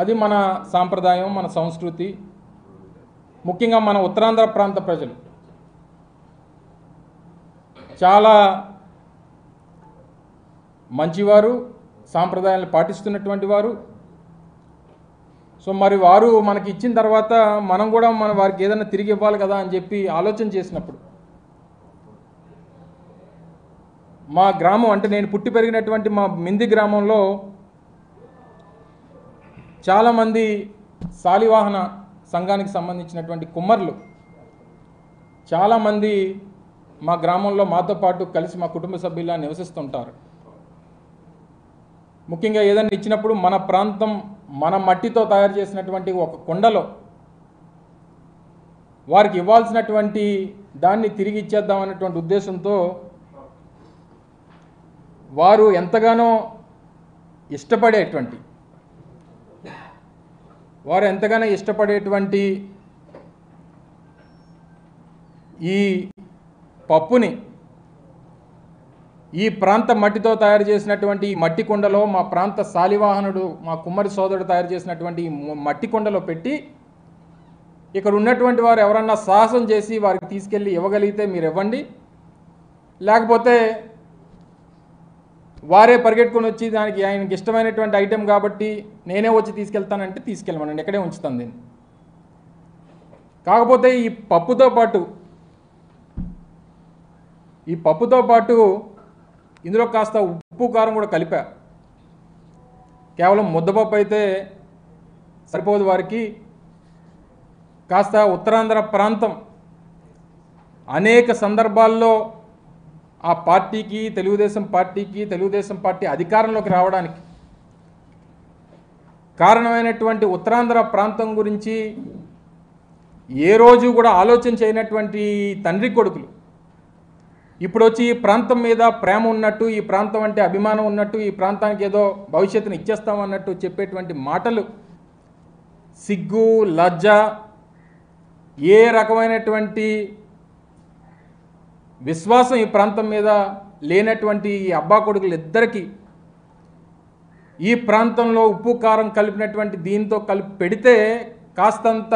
అది మన సాంప్రదాయం, మన సంస్కృతి. ముఖ్యంగా మన ఉత్తరాంధ్ర ప్రాంత ప్రజలు చాలా మంచివారు, సాంప్రదాయాలను పాటిస్తున్నటువంటి వారు. సో మరి వారు మనకి ఇచ్చిన తర్వాత మనం కూడా వారికి ఏదైనా తిరిగి ఇవ్వాలి కదా అని చెప్పి ఆలోచన చేసినప్పుడు మా గ్రామం, అంటే నేను పుట్టి పెరిగినటువంటి మా మింది గ్రామంలో చాలామంది శాలివాహన సంఘానికి సంబంధించినటువంటి కుమ్మర్లు చాలామంది మా గ్రామంలో మాతో పాటు కలిసి మా కుటుంబ సభ్యులా నివసిస్తుంటారు. ముఖ్యంగా ఏదైనా ఇచ్చినప్పుడు మన ప్రాంతం, మన మట్టితో తయారు చేసినటువంటి ఒక కుండలో వారికి ఇవ్వాల్సినటువంటి దాన్ని తిరిగి ఇచ్చేద్దామనేటువంటి ఉద్దేశంతో వారు ఎంతగానో ఇష్టపడేటువంటి ఈ పప్పుని ఈ ప్రాంత మట్టితో తయారు చేసినటువంటి ఈ మట్టి కుండలో, మా ప్రాంత శాలివాహనుడు, మా కుమ్మరి సోదరుడు తయారు చేసినటువంటి మట్టి కుండలో పెట్టి, ఇక్కడ ఉన్నటువంటి వారు ఎవరన్నా సాహసం చేసి వారికి తీసుకెళ్ళి ఇవ్వగలిగితే మీరు ఇవ్వండి, లేకపోతే వారే పరిగెట్టుకొని వచ్చి దానికి ఆయనకి ఇష్టమైనటువంటి ఐటెం కాబట్టి నేనే వచ్చి తీసుకెళ్తానంటే తీసుకెళ్ళమనండి, ఎక్కడే ఉంచుతాను దీన్ని. కాకపోతే ఈ పప్పుతో పాటు ఇందులో కాస్త ఉప్పు కారం కూడా కలిపా. కేవలం ముద్దపప్పు అయితే సరిపోదు వారికి. కాస్త ఉత్తరాంధ్ర ప్రాంతం అనేక సందర్భాల్లో ఆ పార్టీకి, తెలుగుదేశం పార్టీ అధికారంలోకి రావడానికి కారణమైనటువంటి ఉత్తరాంధ్ర ప్రాంతం గురించి ఏ రోజు కూడా ఆలోచన చేయనటువంటి తండ్రి కొడుకులు ఇప్పుడు వచ్చి ఈ ప్రాంతం మీద ప్రేమ ఉన్నట్టు, ఈ ప్రాంతం అంటే అభిమానం ఉన్నట్టు, ఈ ప్రాంతానికి ఏదో భవిష్యత్తును ఇచ్చేస్తామన్నట్టు చెప్పేటువంటి మాటలు సిగ్గు, లజ్జ, ఏ రకమైనటువంటి విశ్వాసం ఈ ప్రాంతం మీద లేనటువంటి ఈ అబ్బా కొడుకులు ఇద్దరికీ ఈ ప్రాంతంలో ఉప్పు కారం కలిపినటువంటి దీంతో కలిపి పెడితే కాస్తంత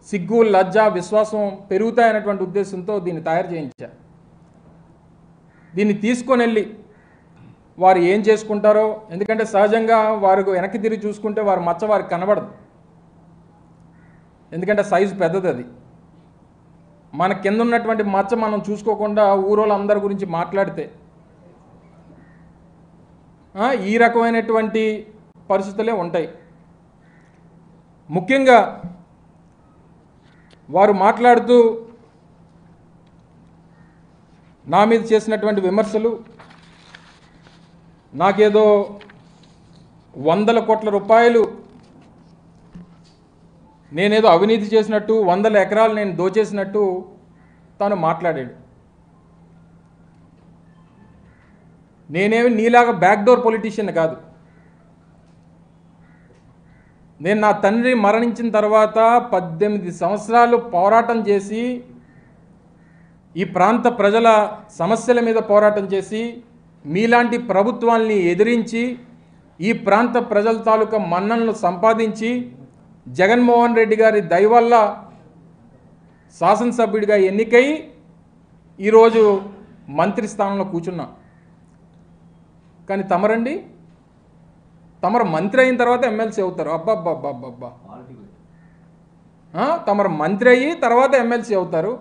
సిగ్గు, లజ్జ, విశ్వాసం పెరుగుతాయనేటువంటి ఉద్దేశంతో దీన్ని తయారు చేయించారు. దీన్ని తీసుకొని వెళ్ళి వారు ఏం చేసుకుంటారో, ఎందుకంటే సహజంగా వారు వెనక్కి తిరిగి చూసుకుంటే వారి మచ్చ వారికి కనబడదు, ఎందుకంటే సైజు పెద్దది. అది మన కింద ఉన్నటువంటి మచ్చ మనం చూసుకోకుండా ఊరోళ్ళందరి గురించి మాట్లాడితే ఈ రకమైనటువంటి పరిస్థితులే ఉంటాయి. ముఖ్యంగా వారు మాట్లాడుతూ నా మీద చేసినటువంటి విమర్శలు, నాకేదో 100 కోట్ల రూపాయలు నేనేదో అవినీతి చేసినట్టు, 100 ఎకరాలు నేను దోచేసినట్టు తాను మాట్లాడాడు. నేనేమి నీలాగా బ్యాక్డోర్ పొలిటీషియన్ కాదు. నేను నా తండ్రి మరణించిన తర్వాత 18 సంవత్సరాలు పోరాటం చేసి, ఈ ప్రాంత ప్రజల సమస్యల మీద పోరాటం చేసి, మీలాంటి ప్రభుత్వాల్ని ఎదిరించి, ఈ ప్రాంత ప్రజల తాలూకా మన్ననలు సంపాదించి, జగన్మోహన్ రెడ్డి గారి దయ వల్ల శాసనసభ్యుడిగా ఎన్నికై ఈరోజు మంత్రి స్థానంలో కూర్చున్నా. కానీ తమరు మంత్రి అయిన తర్వాత ఎమ్మెల్సీ అవుతారు. అబ్బబ్బబ్బబ్బబ్బా, తమరు మంత్రి అయ్యి తర్వాత ఎమ్మెల్సీ అవుతారు.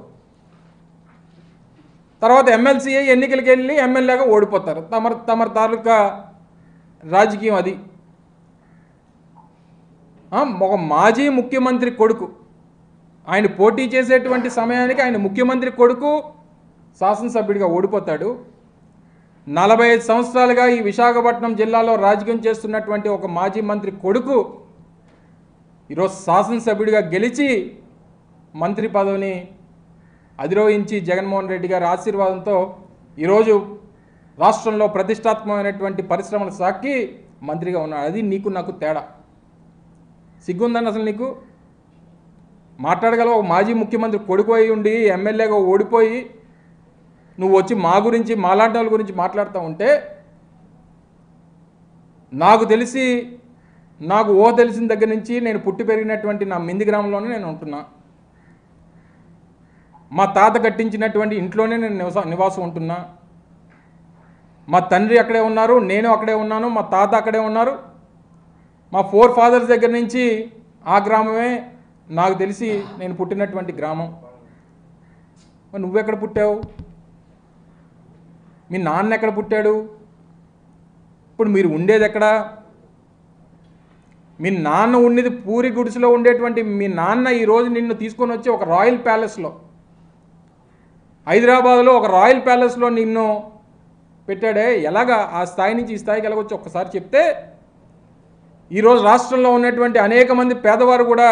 తర్వాత ఎమ్మెల్సీ అయ్యి ఎన్నికలకి వెళ్ళి ఎమ్మెల్యేగా ఓడిపోతారు. తమర తాలూకా రాజకీయం అది. ఒక మాజీ ముఖ్యమంత్రి కొడుకు, ఆయన పోటీ చేసేటువంటి సమయానికి ఆయన ముఖ్యమంత్రి కొడుకు శాసనసభ్యుడిగా ఓడిపోతాడు. 45 సంవత్సరాలుగా ఈ విశాఖపట్నం జిల్లాలో రాజకీయం చేస్తున్నటువంటి ఒక మాజీ మంత్రి కొడుకు ఈరోజు శాసనసభ్యుడిగా గెలిచి మంత్రి పదవిని అధిరోహించి జగన్మోహన్ రెడ్డి గారి ఆశీర్వాదంతో ఈరోజు రాష్ట్రంలో ప్రతిష్టాత్మకమైనటువంటి పరిశ్రమల శాఖకి మంత్రిగా ఉన్నాడు. అది నీకు నాకు తేడా. సిగ్గుందండి అసలు నీకు? మాట్లాడగలవు? ఒక మాజీ ముఖ్యమంత్రి కొడుకు అయి ఉండి ఎమ్మెల్యేగా ఓడిపోయి నువ్వు వచ్చి మా గురించి, మాలాంటి వాళ్ళ గురించి మాట్లాడుతూ ఉంటే, నాకు తెలిసి నాకు ఊహ తెలిసిన దగ్గర నుంచి నేను పుట్టి పెరిగినటువంటి నా మింది గ్రామంలోనే నేను ఉంటున్నా. మా తాత కట్టించినటువంటి ఇంట్లోనే నేను నివాసం ఉంటున్నా. మా తండ్రి అక్కడే ఉన్నారు, నేను అక్కడే ఉన్నాను, మా తాత అక్కడే ఉన్నారు. మా 4 ఫాదర్స్ దగ్గర నుంచి ఆ గ్రామమే నాకు తెలిసి నేను పుట్టినటువంటి గ్రామం. నువ్వెక్కడ పుట్టావు? మీ నాన్న ఎక్కడ పుట్టాడు? ఇప్పుడు మీరు ఉండేది ఎక్కడ? మీ నాన్న ఉండేది పూరి గుడిసెలో ఉండేటువంటి మీ నాన్న ఈరోజు నిన్ను తీసుకొని వచ్చి ఒక రాయల్ ప్యాలెస్లో, హైదరాబాద్లో ఒక రాయల్ ప్యాలెస్లో నిన్ను పెట్టాడే. ఎలాగా ఆ స్థాయి నుంచి ఈ స్థాయికి వెళ్ళవచ్చు ఒక్కసారి చెప్తే ఈరోజు రాష్ట్రంలో ఉన్నటువంటి అనేక మంది పేదవారు కూడా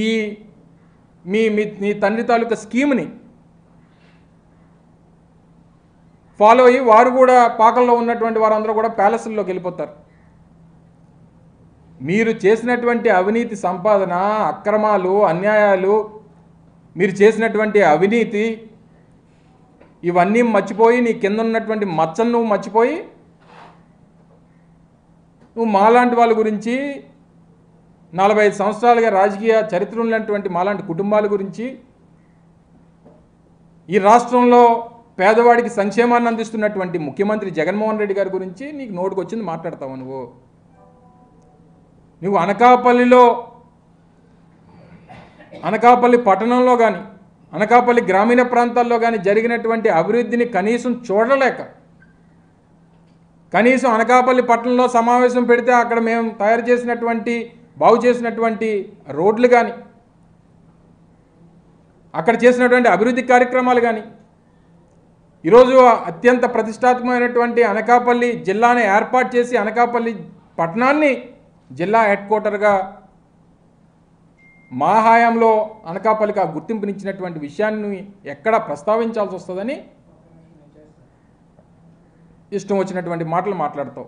ఈ మీ తండ్రి తాలూకా స్కీమ్ని ఫాలో అయ్యి వారు కూడా పాకల్లో ఉన్నటువంటి వారందరూ కూడా ప్యాలెస్ల్లోకి వెళ్ళిపోతారు. మీరు చేసినటువంటి అవినీతి సంపాదన, అక్రమాలు, అన్యాయాలు, మీరు చేసినటువంటి అవినీతి ఇవన్నీ మర్చిపోయి నీ కింద ఉన్నటువంటి మచ్చను నువ్వు మర్చిపోయి నువ్వు మాలాంటి వాళ్ళ గురించి 45 సంవత్సరాలుగా రాజకీయ చరిత్ర ఉన్నటువంటి మాలాంటి కుటుంబాల గురించి, ఈ రాష్ట్రంలో పేదవాడికి సంక్షేమాన్ని అందిస్తున్నటువంటి ముఖ్యమంత్రి జగన్మోహన్ రెడ్డి గారి గురించి నీకు నోటికి వచ్చింది మాట్లాడతావు. నువ్వు అనకాపల్లి పట్టణంలో కానీ అనకాపల్లి గ్రామీణ ప్రాంతాల్లో కానీ జరిగినటువంటి అభివృద్ధిని కనీసం చూడలేక, కనీసం అనకాపల్లి పట్టణంలో సమావేశం పెడితే అక్కడ మేము తయారు చేసినటువంటి బాగు చేసినటువంటి రోడ్లు కానీ, అక్కడ చేసినటువంటి అభివృద్ధి కార్యక్రమాలు కానీ, ఈరోజు అత్యంత ప్రతిష్టాత్మకమైనటువంటి అనకాపల్లి జిల్లాని ఏర్పాటు చేసి అనకాపల్లి పట్టణాన్ని జిల్లా హెడ్ క్వార్టర్గా మా హయాంలో అనకాపల్లికి ఆ గుర్తింపునిచ్చినటువంటి విషయాన్ని ఎక్కడ ప్రస్తావించాల్సి వస్తుందని ఇష్టం వచ్చినటువంటి మాటలు మాట్లాడతావు.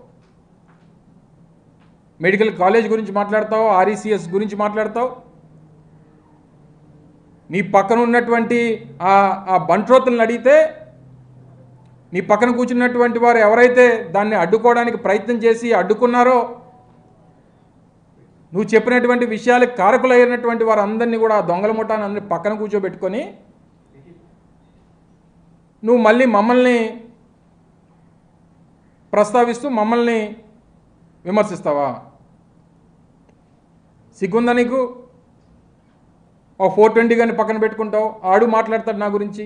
మెడికల్ కాలేజ్ గురించి మాట్లాడతావు, ఆర్ఈసీఎస్ గురించి మాట్లాడతావు. నీ పక్కన ఉన్నటువంటి ఆ బంట్రోతులను అడిగితే నీ పక్కన కూర్చున్నటువంటి వారు ఎవరైతే దాన్ని అడ్డుకోవడానికి ప్రయత్నం చేసి అడ్డుకున్నారో, నువ్వు చెప్పినటువంటి విషయాలకు కారకులైనటువంటి వారందరినీ కూడా దొంగల ముఠాన్ని అందరినీ పక్కన కూర్చోబెట్టుకొని నువ్వు మళ్ళీ మమ్మల్ని ప్రస్తావిస్తూ మమ్మల్ని విమర్శిస్తావా? సిగ్గుందా నీకు? ఒక 420 గారిని పక్కన పెట్టుకుంటావు, ఆడు మాట్లాడతాడు నా గురించి.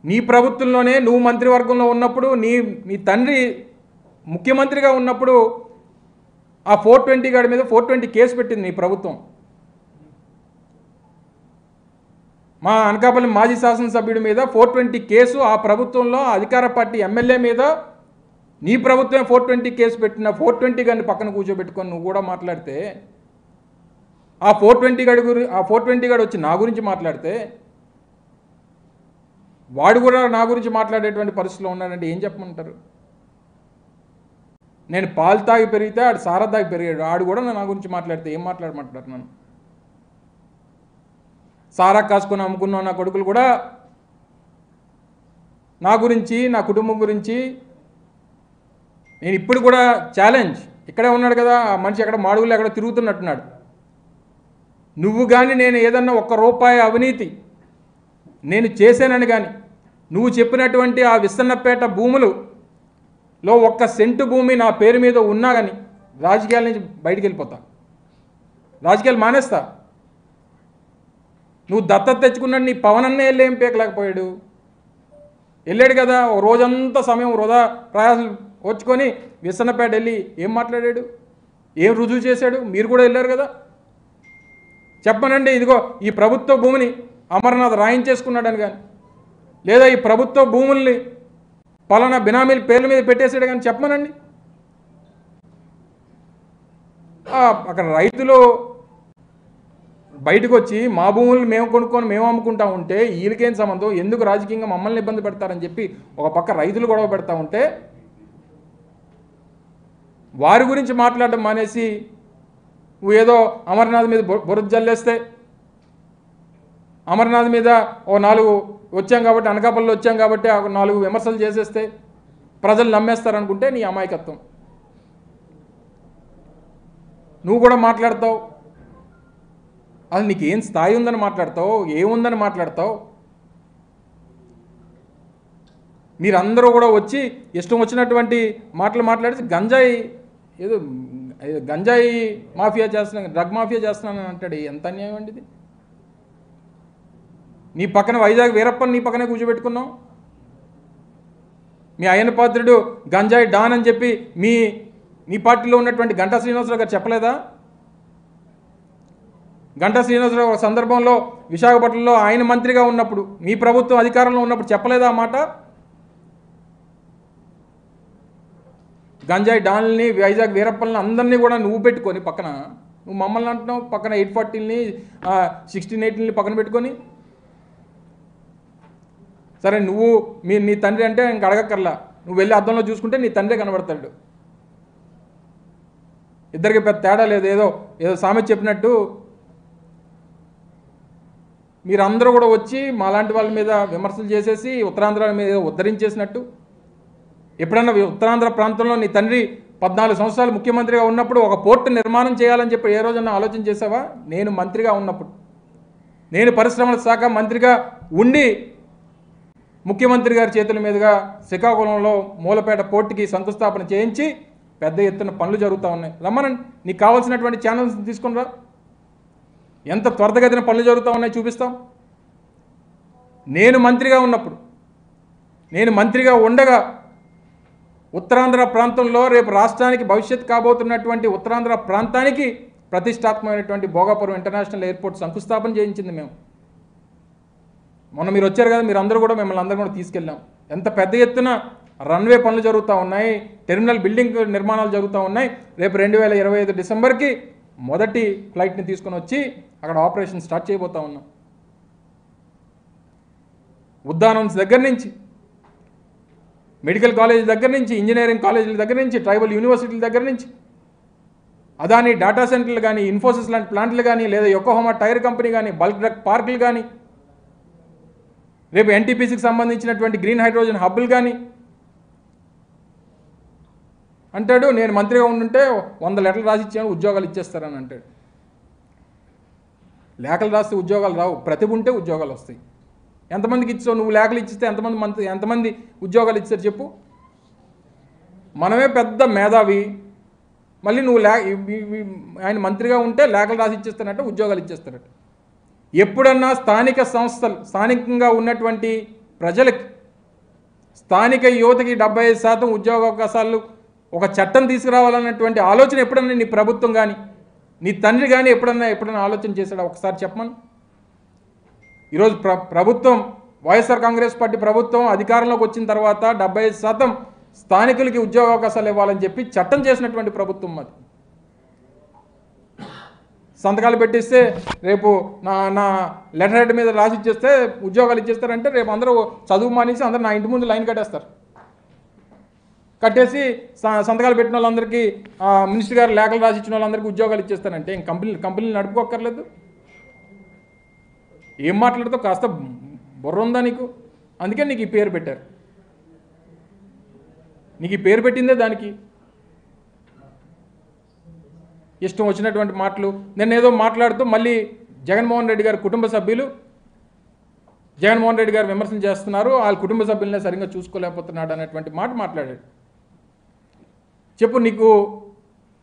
నీ ప్రభుత్వంలోనే నువ్వు మంత్రివర్గంలో ఉన్నప్పుడు, నీ తండ్రి ముఖ్యమంత్రిగా ఉన్నప్పుడు ఆ 420 గాడి మీద 420 కేసు పెట్టింది నీ ప్రభుత్వం. మా అనకాపల్లి మాజీ శాసనసభ్యుడి మీద 420 కేసు ఆ ప్రభుత్వంలో అధికార పార్టీ ఎమ్మెల్యే మీద నీ ప్రభుత్వమే 420 కేసు పెట్టిన 420 గారిని పక్కన కూర్చోబెట్టుకొని నువ్వు కూడా మాట్లాడితే, ఆ 420 గాడు వచ్చి నా గురించి మాట్లాడితే, వాడు కూడా నా గురించి మాట్లాడేటువంటి పరిస్థితిలో ఉన్నాడంటే ఏం చెప్పమంటారు? నేను పాలు తాగి పెరిగితే ఆడు సారా తాగి పెరిగాడు, ఆడు కూడా నా గురించి మాట్లాడితే ఏం మాట్లాడమంటారు? నన్ను సారా కాసుకొని అమ్ముకున్న నా కొడుకులు కూడా నా గురించి, నా కుటుంబం గురించి నేను ఇప్పుడు కూడా ఛాలెంజ్. ఇక్కడే ఉన్నాడు కదా ఆ మనిషి, ఎక్కడ మాడుగులు ఎక్కడ తిరుగుతున్నట్టున్నాడు. నువ్వు కానీ నేను ఏదన్నా ₹1 అవినీతి నేను చేశానని కానీ, నువ్వు చెప్పినటువంటి ఆ విస్తన్నపేట భూములలో 1 సెంటు భూమి నా పేరు మీద ఉన్నా కానీ రాజకీయాల నుంచి బయటికి వెళ్ళిపోతా, రాజకీయాలు మానేస్తా. నువ్వు దత్తత తెచ్చుకున్నాడు, నీ పవన్ అన్నే వెళ్ళి ఏం పేకలేకపోయాడు? వెళ్ళాడు కదా, ఒక రోజంతా సమయం వృధా ప్రయాసాలు వచ్చుకొని విస్తన్నపేట వెళ్ళి ఏం మాట్లాడాడు, ఏం రుజువు చేశాడు? మీరు కూడా వెళ్ళారు కదా. చెప్పనండి, ఇదిగో ఈ ప్రభుత్వ భూమిని అమర్నాథ్ రాయించేసుకున్నాడని కానీ, లేదా ఈ ప్రభుత్వ భూముల్ని పలానా బినామీల పేర్ల మీద పెట్టేసాడు కానీ చెప్పమనండి. అక్కడ రైతులు బయటకు వచ్చి మా భూములను మేము కొనుక్కొని మేము అమ్ముకుంటా ఉంటే వీళ్ళకేం సంబంధం, ఎందుకు రాజకీయంగా మమ్మల్ని ఇబ్బంది పెడతారని చెప్పి ఒక పక్క రైతులు గొడవ పెడతా ఉంటే వారి గురించి మాట్లాడడం మానేసి నువ్వు ఏదో అమర్నాథ్ మీద బురద జల్లేస్తే, అమర్నాథ్ మీద ఓ 4 వచ్చాం కాబట్టి, అనకాపల్లిలో వచ్చాం కాబట్టి 4 విమర్శలు చేసేస్తే ప్రజలు నమ్మేస్తారనుకుంటే నీ అమాయకత్వం. నువ్వు కూడా మాట్లాడతావు. అసలు నీకేం స్థాయి ఉందని మాట్లాడతావు, ఏముందని మాట్లాడతావు? మీరందరూ కూడా వచ్చి ఇష్టం వచ్చినటువంటి మాటలు మాట్లాడితే ఏదో గంజాయి మాఫియా చేస్తున్నాను, డ్రగ్ మాఫియా చేస్తున్నాను అంటాడు. ఎంత అన్యాయం అండి ఇది. నీ పక్కన వైజాగ్ వీరప్పని నీ పక్కనే కూర్చోబెట్టుకున్నావు. మీ అయ్యన్న పాత్రుడు గంజాయి డాన్ అని చెప్పి మీ పార్టీలో ఉన్నటువంటి గంటా శ్రీనివాసరావు గారు చెప్పలేదా? గంటా శ్రీనివాసరావు ఒక సందర్భంలో విశాఖపట్నంలో ఆయన మంత్రిగా ఉన్నప్పుడు, మీ ప్రభుత్వం అధికారంలో ఉన్నప్పుడు చెప్పలేదా మాట? గంజాయి డాన్లని, వైజాగ్ వీరప్పల్ని అందరినీ కూడా నువ్వు పెట్టుకొని పక్కన, నువ్వు మమ్మల్ని అంటున్నావు, పక్కన 840ని 1680ని పక్కన పెట్టుకొని. సరే, నీ తండ్రి అంటే ఇంక అడగక్కర్లా, నువ్వు వెళ్ళి అద్దంలో చూసుకుంటే నీ తండ్రే కనబడతాడు. ఇద్దరికి పెద్ద తేడా లేదు. ఏదో సామెత చెప్పినట్టు మీరందరూ కూడా వచ్చి మాలాంటి వాళ్ళ మీద విమర్శలు చేసేసి ఉత్తరాంధ్ర మీద ఉద్ధరించేసినట్టు. ఎప్పుడన్నా ఉత్తరాంధ్ర ప్రాంతంలో నీ తండ్రి 14 సంవత్సరాలు ముఖ్యమంత్రిగా ఉన్నప్పుడు ఒక పోర్టు నిర్మాణం చేయాలని చెప్పి ఏ రోజన్నా ఆలోచన చేసావా? నేను మంత్రిగా ఉన్నప్పుడు, నేను పరిశ్రమల శాఖ మంత్రిగా ఉండి ముఖ్యమంత్రి గారి చేతుల మీదుగా శ్రీకాకుళంలో మూలపేట పోర్టుకి శంకుస్థాపన చేయించి పెద్ద ఎత్తున పనులు జరుగుతూ ఉన్నాయి. రమ్మనండి, నీకు కావాల్సినటువంటి ఛానల్స్ తీసుకునిరా. ఎంత త్వరితగతిన పనులు జరుగుతూ ఉన్నాయి చూపిస్తాం. నేను మంత్రిగా ఉండగా ఉత్తరాంధ్ర ప్రాంతంలో రేపు రాష్ట్రానికి భవిష్యత్ కాబోతున్నటువంటి ఉత్తరాంధ్ర ప్రాంతానికి ప్రతిష్టాత్మకమైనటువంటి భోగాపురం ఇంటర్నేషనల్ ఎయిర్పోర్ట్ శంకుస్థాపన చేయించింది మేము. మొన్న మీరు వచ్చారు కదా, మీరు అందరూ కూడా మిమ్మల్ని అందరూ కూడా తీసుకెళ్ళాం. ఎంత పెద్ద ఎత్తున రన్వే పనులు జరుగుతూ ఉన్నాయి, టెర్మినల్ బిల్డింగ్ నిర్మాణాలు జరుగుతూ ఉన్నాయి. రేపు 2025 డిసెంబర్కి మొదటి ఫ్లైట్ని తీసుకొని వచ్చి అక్కడ ఆపరేషన్ స్టార్ట్ చేయబోతూ ఉన్నాం. ఉద్దానం దగ్గర నుంచి, మెడికల్ కాలేజ్ దగ్గర నుంచి, ఇంజనీరింగ్ కాలేజీల దగ్గర నుంచి, ట్రైబల్ యూనివర్సిటీల దగ్గర నుంచి, అదాని డేటా సెంటర్లు కానీ, ఇన్ఫోసిస్ లాంటి ప్లాంట్లు కానీ, లేదా యొకోహోమా టైర్ కంపెనీ కానీ, బల్క్ డ్రగ్ పార్కులు కానీ, రేపు ఎన్టీపీసీకి సంబంధించినటువంటి గ్రీన్ హైడ్రోజన్ హబ్బులు కానీ అంటాడు. నేను మంత్రిగా ఉండుంటే 100 లెటర్లు రాసి ఇచ్చాను, ఉద్యోగాలు ఇచ్చేస్తారని అంటాడు. లేఖలు రాస్తే ఉద్యోగాలు రావు, ప్రతిభ ఉంటే ఉద్యోగాలు వస్తాయి. ఎంతమందికి ఇచ్చావు? నువ్వు లేఖలు ఇచ్చిస్తే ఎంతమంది ఉద్యోగాలు ఇచ్చారు చెప్పు? మనమే పెద్ద మేధావి, మళ్ళీ నువ్వు ఆయన మంత్రిగా ఉంటే లేఖలు రాసి ఇచ్చేస్తానంటే ఉద్యోగాలు ఇచ్చేస్తారట. ఎప్పుడన్నా స్థానిక సంస్థలు, స్థానికంగా ఉన్నటువంటి ప్రజలకి, స్థానిక యువతకి 75% ఉద్యోగ అవకాశాలు ఒక చట్టం తీసుకురావాలన్నటువంటి ఆలోచన ఎప్పుడన్నా నీ ప్రభుత్వం కానీ, నీ తండ్రి కానీ ఎప్పుడన్నా ఆలోచన చేశాడా? ఒకసారి చెప్పమను. ఈరోజు ప్రభుత్వం, వైఎస్ఆర్ కాంగ్రెస్ పార్టీ ప్రభుత్వం అధికారంలోకి వచ్చిన తర్వాత 75% స్థానికులకి ఉద్యోగ అవకాశాలు ఇవ్వాలని చెప్పి చట్టం చేసినటువంటి ప్రభుత్వం అది. సంతకాలు పెట్టిస్తే రేపు నా లెటర్ హెడ్ మీద రాసి ఇచ్చేస్తే ఉద్యోగాలు ఇచ్చేస్తారంటే రేపు అందరూ చదువు మానేసి అందరూ నా ఇంటి ముందు లైన్ కట్టేస్తారు. కట్టేసి సంతకాలు పెట్టిన వాళ్ళందరికీ, మినిస్టర్ గారు లేఖలు రాసి ఇచ్చిన వాళ్ళందరికీ ఉద్యోగాలు ఇచ్చేస్తారంటే ఇంక కంపెనీలు నడుపుకోక్కర్లేదు. ఏం మాట్లాడుతావు? కాస్త బుర్ర ఉందా నీకు? అందుకే నీకు ఈ పేరు పెట్టారు. నీకు ఈ పేరు పెట్టిందే దానికి. ఇష్టం వచ్చినటువంటి మాటలు. నేను ఏదో మాట్లాడుతూ మళ్ళీ జగన్మోహన్ రెడ్డి గారి కుటుంబ సభ్యులు జగన్మోహన్ రెడ్డి గారు విమర్శలు చేస్తున్నారు, వాళ్ళ కుటుంబ సభ్యులనే సరిగ్గా చూసుకోలేకపోతున్నాడు అనేటువంటి మాట మాట్లాడాడు. చెప్పు, నీకు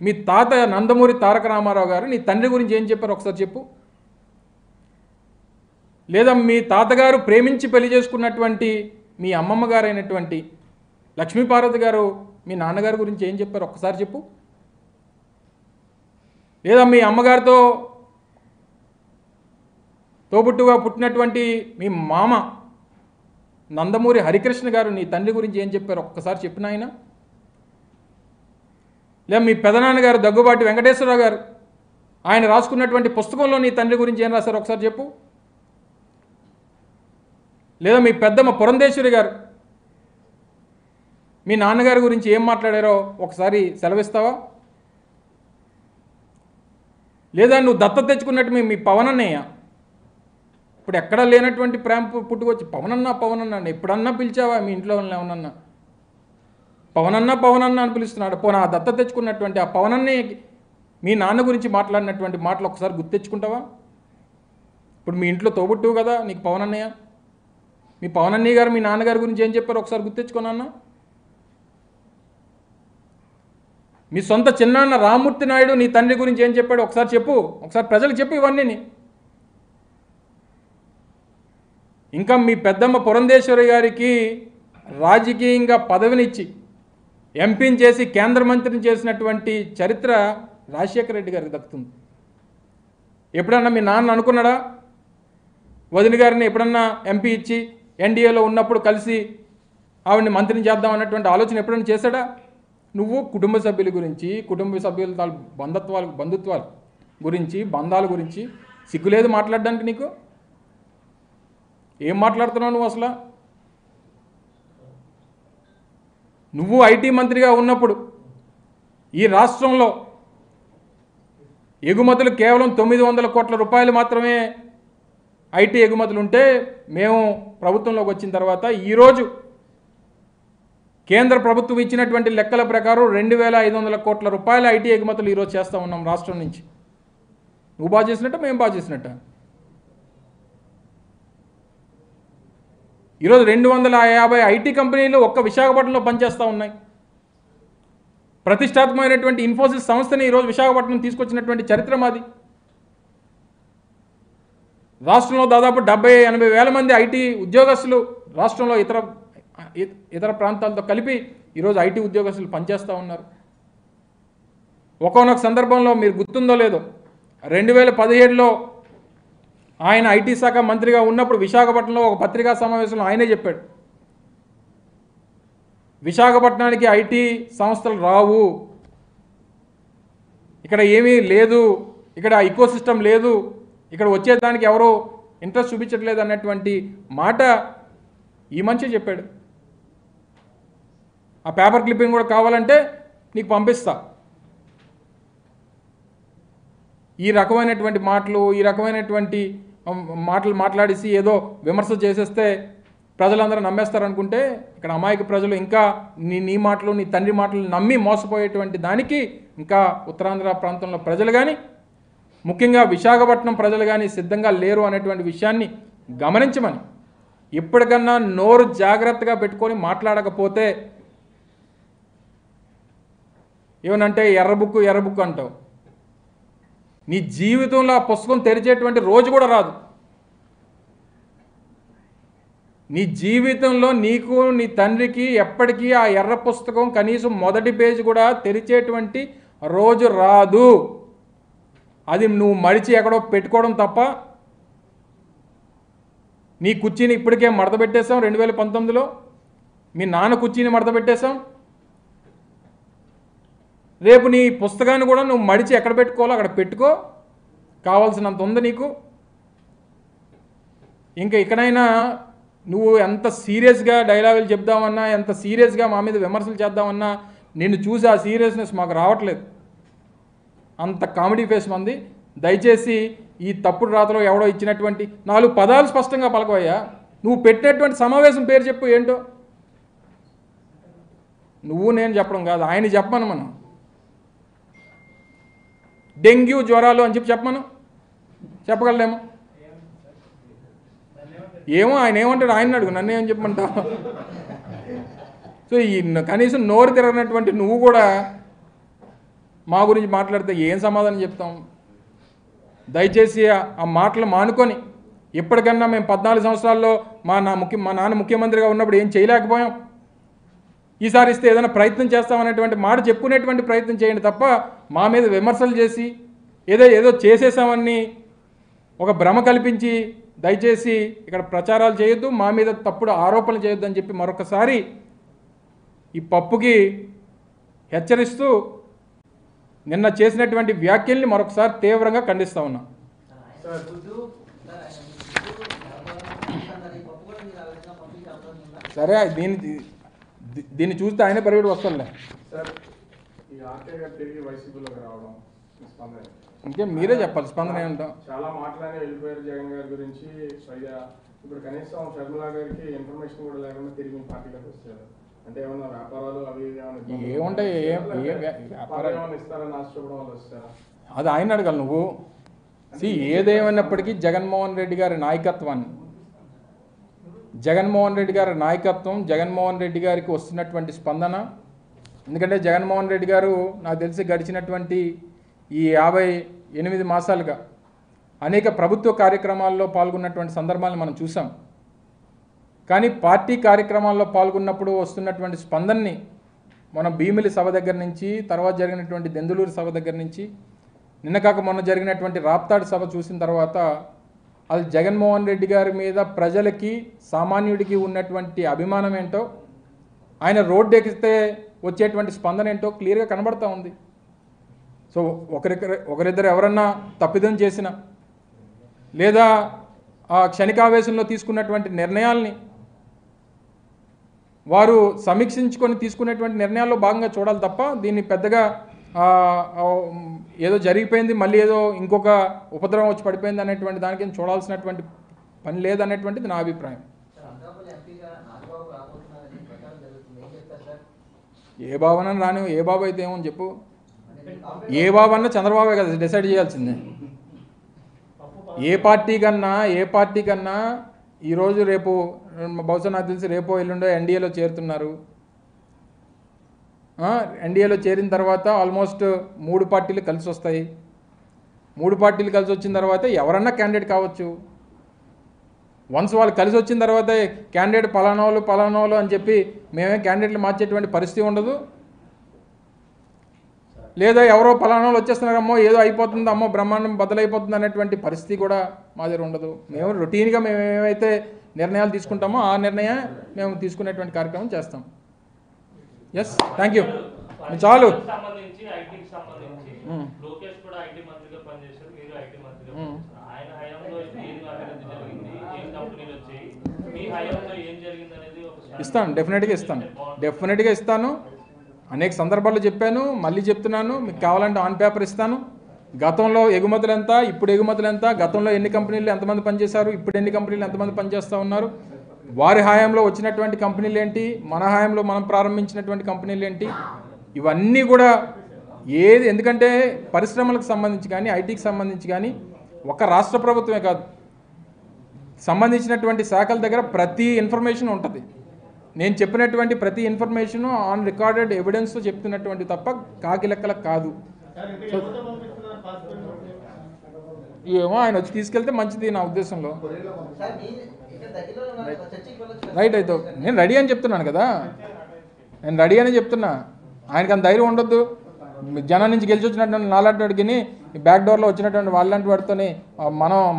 మీ తాత నందమూరి తారక రామారావు గారు నీ తండ్రి గురించి ఏం చెప్పారు ఒకసారి చెప్పు. లేదా మీ తాతగారు ప్రేమించి పెళ్లి చేసుకున్నటువంటి మీ అమ్మమ్మ గారు అయినటువంటి లక్ష్మీపార్వతి గారు మీ నాన్నగారి గురించి ఏం చెప్పారు ఒక్కసారి చెప్పు. లేదా మీ అమ్మగారితో తోబుట్టుగా పుట్టినటువంటి మీ మామ నందమూరి హరికృష్ణ గారు నీ తండ్రి గురించి ఏం చెప్పారు ఒక్కసారి చెప్పిన ఆయన. లేదా మీ పెదనాన్నగారు దగ్గుబాటి వెంకటేశ్వరరావు గారు ఆయన రాసుకున్నటువంటి పుస్తకంలో నీ తండ్రి గురించి ఏం రాశారు ఒకసారి చెప్పు. లేదా మీ పెద్దమ్మ పురంధేశ్వరి గారు మీ నాన్నగారి గురించి ఏం మాట్లాడారో ఒకసారి సెలవిస్తావా. లేదా నువ్వు దత్తత తెచ్చుకున్నట్టు మీ పవన్ అన్నయ్య, ఇప్పుడు ఎక్కడా లేనటువంటి ప్రేమ పుట్టుకొచ్చి పవనన్నా ఎప్పుడన్నా పిలిచావా మీ ఇంట్లో ఏమన్నా? పవనన్నా అని పిలుస్తున్నాడు. పోనా ఆ దత్తత తెచ్చుకున్నటువంటి ఆ పవనన్నయ్యకి మీ నాన్న గురించి మాట్లాడినటువంటి మాటలు ఒకసారి గుర్తెచ్చుకుంటావా? ఇప్పుడు మీ ఇంట్లో తోబుట్టువు కదా నీకు పవన్ అన్నయ్య, మీ పవన్ అన్నయ్య గారు మీ నాన్నగారి గురించి ఏం చెప్పారు ఒకసారి గుర్తెచ్చుకున్నా? మీ సొంత చిన్నాన్న రామ్మూర్తి నాయుడు నీ తండ్రి గురించి ఏం చెప్పాడు ఒకసారి చెప్పు, ఒకసారి ప్రజలకు చెప్పు ఇవన్నీ. ఇంకా మీ పెద్దమ్మ పురంధేశ్వరి గారికి రాజకీయంగా పదవినిచ్చి ఎంపీని చేసి కేంద్ర మంత్రిని చేసినటువంటి చరిత్ర రాజశేఖర రెడ్డి గారికి దక్కుతుంది. ఎప్పుడన్నా మీ నాన్న అనుకున్నాడా వదిన గారిని ఎప్పుడన్నా ఎంపీ ఇచ్చి ఎన్డీఏలో ఉన్నప్పుడు కలిసి ఆవిడని మంత్రిని చేద్దాం అన్నటువంటి ఆలోచన ఎప్పుడన్నా చేశాడా? నువ్వు కుటుంబ సభ్యుల గురించి, కుటుంబ సభ్యుల బంధుత్వాల గురించి, బంధాల గురించి సిగ్గులేదు మాట్లాడడానికి నీకు? ఏం మాట్లాడుతున్నావు నువ్వు అసలు? నువ్వు ఐటీ మంత్రిగా ఉన్నప్పుడు ఈ రాష్ట్రంలో ఎగుమతులు కేవలం 900 కోట్ల రూపాయలు మాత్రమే ఐటీ ఎగుమతులు ఉంటే, మేము ప్రభుత్వంలోకి వచ్చిన తర్వాత ఈరోజు కేంద్ర ప్రభుత్వం ఇచ్చినటువంటి లెక్కల ప్రకారం 2500 కోట్ల రూపాయల ఐటీ ఎగుమతులు ఈరోజు చేస్తూ ఉన్నాం రాష్ట్రం నుంచి. నువ్వు బాగా చేసినట్ట, మేము బాగా చేసినట్ట? ఈరోజు 250 ఐటీ కంపెనీలు ఒక్క విశాఖపట్నంలో పనిచేస్తూ ఉన్నాయి. ప్రతిష్టాత్మకమైనటువంటి ఇన్ఫోసిస్ సంస్థని ఈరోజు విశాఖపట్నం తీసుకొచ్చినటువంటి చరిత్ర మాది. రాష్ట్రంలో దాదాపు 70-80 వేల మంది ఐటీ ఉద్యోగస్తులు రాష్ట్రంలో ఇతర ప్రాంతాలతో కలిపి ఈరోజు ఐటీ ఉద్యోగస్తులు పనిచేస్తూ ఉన్నారు. ఒక్కొక్క సందర్భంలో మీరు గుర్తుందో లేదో 2017లో ఆయన ఐటీ శాఖ మంత్రిగా ఉన్నప్పుడు విశాఖపట్నంలో ఒక పత్రికా సమావేశంలో ఆయనే చెప్పాడు, విశాఖపట్నానికి ఐటీ సంస్థలు రావు, ఇక్కడ ఏమీ లేదు, ఇక్కడ ఇకోసిస్టమ్ లేదు, ఇక్కడ వచ్చేదానికి ఎవరో ఇంట్రెస్ట్ చూపించట్లేదు అన్నటువంటి మాట ఈ మనిషి చెప్పాడు. ఆ పేపర్ క్లిప్పింగ్ కూడా కావాలంటే నీకు పంపిస్తా. ఈ రకమైనటువంటి మాటలు మాట్లాడేసి ఏదో విమర్శ చేసేస్తే ప్రజలందరూ నమ్మేస్తారనుకుంటే, ఇక్కడ అమాయక ప్రజలు ఇంకా నీ మాటలు, నీ తండ్రి మాటలు నమ్మి మోసపోయేటువంటి దానికి ఇంకా ఉత్తరాంధ్ర ప్రాంతంలో ప్రజలు కానీ, ముఖ్యంగా విశాఖపట్నం ప్రజలు కానీ సిద్ధంగా లేరు అనేటువంటి విషయాన్ని గమనించమని, ఇప్పటికన్నా నోరు జాగ్రత్తగా పెట్టుకొని మాట్లాడకపోతే ఏమనంటే ఎర్రబుక్కు అంటావు. నీ జీవితంలో ఆ పుస్తకం తెరిచేటువంటి రోజు కూడా రాదు. నీ జీవితంలో నీకు నీ తండ్రికి ఎప్పటికీ ఆ ఎర్ర పుస్తకం కనీసం మొదటి పేజీ కూడా తెరిచేటువంటి రోజు రాదు. అది నువ్వు మడిచి ఎక్కడో పెట్టుకోవడం తప్ప. నీ కుర్చీని ఇప్పటికే మడత పెట్టేశాం 2019లో, మీ నాన్న కుర్చీని మడత పెట్టేశాం. రేపు నీ పుస్తకాన్ని కూడా నువ్వు మడిచి ఎక్కడ పెట్టుకోవాలో అక్కడ పెట్టుకో, కావాల్సినంత ఉంది నీకు. ఇంకా ఇక్కడైనా నువ్వు ఎంత సీరియస్గా డైలాగులు చెప్దామన్నా, ఎంత సీరియస్గా మా మీద విమర్శలు చేద్దామన్నా నిన్ను చూసి ఆ సీరియస్నెస్ మాకు రావట్లేదు. అంత కామెడీ ఫేస్ మంది. దయచేసి ఈ తప్పుడు రాతలో ఎవడో ఇచ్చినటువంటి 4 పదాలు స్పష్టంగా పలకవయ్యా. నువ్వు పెట్టినటువంటి సమావేశం పేరు చెప్పు ఏంటో. నువ్వు నేను చెప్పడం కాదు, ఆయన చెప్పమను. మనం డెంగ్యూ జ్వరాలు అని చెప్పమను, చెప్పగలలేమో. ఏమో ఆయన ఏమంటాడు, ఆయన అడుగు, నన్ను ఏమని చెప్పమంటావు. సో ఈ కనీసం నోరు తిరగనటువంటి నువ్వు కూడా మా గురించి మాట్లాడితే ఏం సమాధానం చెప్తాం? దయచేసి ఆ మాటలు మానుకొని, ఇప్పటికన్నా మేము 14 సంవత్సరాల్లో మా నాన్న ముఖ్యమంత్రిగా ఉన్నప్పుడు ఏం చేయలేకపోయాం, ఈసారి ఇస్తే ఏదైనా ప్రయత్నం చేస్తామనేటువంటి మాట చెప్పుకునేటువంటి ప్రయత్నం చేయండి తప్ప మా మీద విమర్శలు చేసి ఏదో చేసేసామని ఒక భ్రమ కల్పించి దయచేసి ఇక్కడ ప్రచారాలు చేయొద్దు, మా మీద తప్పుడు ఆరోపణలు చేయొద్దు అని చెప్పి మరొకసారి ఈ పప్పుకి హెచ్చరిస్తూ నిన్న చేసినటువంటి వ్యాఖ్యల్ని మరొకసారి తీవ్రంగా ఖండిస్తూ ఉన్నాం. సరే, దీన్ని చూస్తే ఆయన పరిగెడు వస్తాడులే. ఇంకే మీరే చెప్పాలి, స్పందన ఏమంటాం. చాలా మాట్లాడి వెళ్ళిపోయారు జగన్ గారి గురించి. ఇప్పుడు కనీసం షర్మిలా గారికి ఇన్ఫర్మేషన్ కూడా లేకుండా తిరిగి పార్టీలోకి వచ్చారు. అంటే ఏమన్నా వ్యాపారాలు అవి ఇవి ఏమన్నా ఏముంటాయి వ్యాపారాలు ఏమన్నా ఇస్తారని ఆశపడడం వాళ్ళు వస్తారా? అది ఆయన అడగాలి నువ్వు. ఏదేమైనప్పటికీ జగన్మోహన్ రెడ్డి గారి నాయకత్వాన్ని, జగన్మోహన్ రెడ్డి గారి నాయకత్వం, జగన్మోహన్ రెడ్డి గారికి వస్తున్నటువంటి స్పందన, ఎందుకంటే జగన్మోహన్ రెడ్డి గారు నాకు తెలిసి గడిచినటువంటి ఈ 58 మాసాలుగా అనేక ప్రభుత్వ కార్యక్రమాల్లో పాల్గొన్నటువంటి సందర్భాలను మనం చూసాం. కానీ పార్టీ కార్యక్రమాల్లో పాల్గొన్నప్పుడు వస్తున్నటువంటి స్పందనని మనం భీమిలి సభ దగ్గర నుంచి, తర్వాత జరిగినటువంటి దెందులూరు సభ దగ్గర నుంచి, నిన్న కాక మొన్న జరిగినటువంటి రాప్తాడు సభ చూసిన తర్వాత అది జగన్మోహన్ రెడ్డి గారి మీద ప్రజలకి, సామాన్యుడికి ఉన్నటువంటి అభిమానం ఏంటో, ఆయన రోడ్డు ఎక్కితే వచ్చేటువంటి స్పందన ఏంటో క్లియర్గా కనబడతా ఉంది. సో ఒకరిద్దరు ఎవరన్నా తప్పిదం చేసినా, లేదా ఆ క్షణికావేశంలో తీసుకున్నటువంటి నిర్ణయాల్ని వారు సమీక్షించుకొని తీసుకునేటువంటి నిర్ణయాల్లో భాగంగా చూడాలి తప్ప దీన్ని పెద్దగా ఏదో జరిగిపోయింది, మళ్ళీ ఏదో ఇంకొక ఉపద్రవం వచ్చి పడిపోయింది అనేటువంటి దానికి చూడాల్సినటువంటి పని లేదనేటువంటిది నా అభిప్రాయం. ఏ బాబు రాని, ఏ బాబు అయితే ఏమో చెప్పు. ఏ బాబు అన్నా చంద్రబాబే కదా డిసైడ్ చేయాల్సిందే. ఏ పార్టీ కన్నా ఈరోజు రేపు బహుశా నాకు తెలిసి రేపో ఎల్లుండో ఎన్డీఏలో చేరుతున్నారు. ఎన్డీఏలో చేరిన తర్వాత ఆల్మోస్ట్ 3 పార్టీలు కలిసి వస్తాయి. 3 పార్టీలు కలిసి వచ్చిన తర్వాత ఎవరన్నా క్యాండిడేట్ కావచ్చు. వన్స్ వాళ్ళు కలిసి వచ్చిన తర్వాత క్యాండిడేట్ పలానోళ్ళు అని చెప్పి మేమే క్యాండిడేట్లు మార్చేటువంటి పరిస్థితి ఉండదు. లేదా ఎవరో పలానోళ్ళు వచ్చేస్తున్నారమ్మో ఏదో అయిపోతుంది, అమ్మో బ్రహ్మాండం బద్దలైపోతుంది అనేటువంటి పరిస్థితి కూడా మా దగ్గర ఉండదు. మేము రొటీన్గా మేము ఏమైతే నిర్ణయాలు తీసుకుంటామో ఆ నిర్ణయం మేము తీసుకునేటువంటి కార్యక్రమం చేస్తాం. Yes, thank you. చాలు. ఇస్తాను, డెఫినెట్గా ఇస్తాను. అనేక సందర్భాల్లో చెప్పాను, మళ్ళీ చెప్తున్నాను. మీకు కావాలంటే ఆన్ పేపర్ ఇస్తాను. గతంలో ఎగుమతులు ఎంత, ఇప్పుడు ఎగుమతులు ఎంత, గతంలో ఎన్ని కంపెనీలు ఎంతమంది పనిచేశారు, ఇప్పుడు ఎన్ని కంపెనీలు ఎంతమంది పనిచేస్తూ ఉన్నారు, వారి హయాంలో వచ్చినటువంటి కంపెనీలు ఏంటి, మన హయాంలో మనం ప్రారంభించినటువంటి కంపెనీలు ఏంటి, ఇవన్నీ కూడా ఎందుకంటే పరిశ్రమలకు సంబంధించి కానీ, ఐటీకి సంబంధించి కానీ ఒక రాష్ట్ర ప్రభుత్వమే కాదు, సంబంధించినటువంటి శాఖల దగ్గర ప్రతి ఇన్ఫర్మేషన్ ఉంటుంది. నేను చెప్పినటువంటి ప్రతి ఇన్ఫర్మేషను ఆన్ రికార్డెడ్ ఎవిడెన్స్తో చెప్తున్నటువంటి తప్ప కాకి లెక్కలకు కాదు. ఏమో ఆయన వచ్చి తీసుకెళ్తే మంచిది నా ఉద్దేశంలో. రైట్, అయితే నేను రెడీ అని చెప్తున్నాను కదా, నేను రెడీ అని చెప్తున్నా. ఆయనకి అంత ధైర్యం ఉండొద్దు. జనం నుంచి గెలిచి వచ్చినటువంటి నాలాంటి వాడికి బ్యాక్ డోర్లో వచ్చినటువంటి వాళ్ళంటి వాడితోని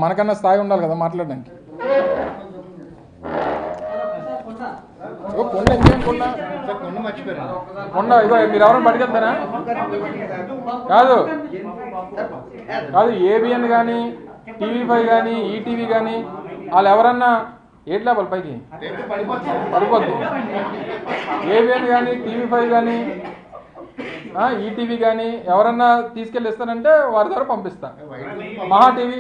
మనకన్నా స్థాయి ఉండాలి కదా మాట్లాడడానికి. కొండ ఇదో మీరు ఎవరైనా పట్టుకెళ్తారా? కాదు, ఏబిఎన్ కానీ, TV5 కానీ, ఈటీవీ కానీ వాళ్ళు ఎవరన్నా ఏట్లా వాళ్ళు పైకి పడిపోద్ది. ఏబిఎన్ కానీ, TV5 కానీ, ఈటీవీ కానీ ఎవరన్నా తీసుకెళ్ళి ఇస్తానంటే వారి ద్వారా పంపిస్తా. మహా టీవీ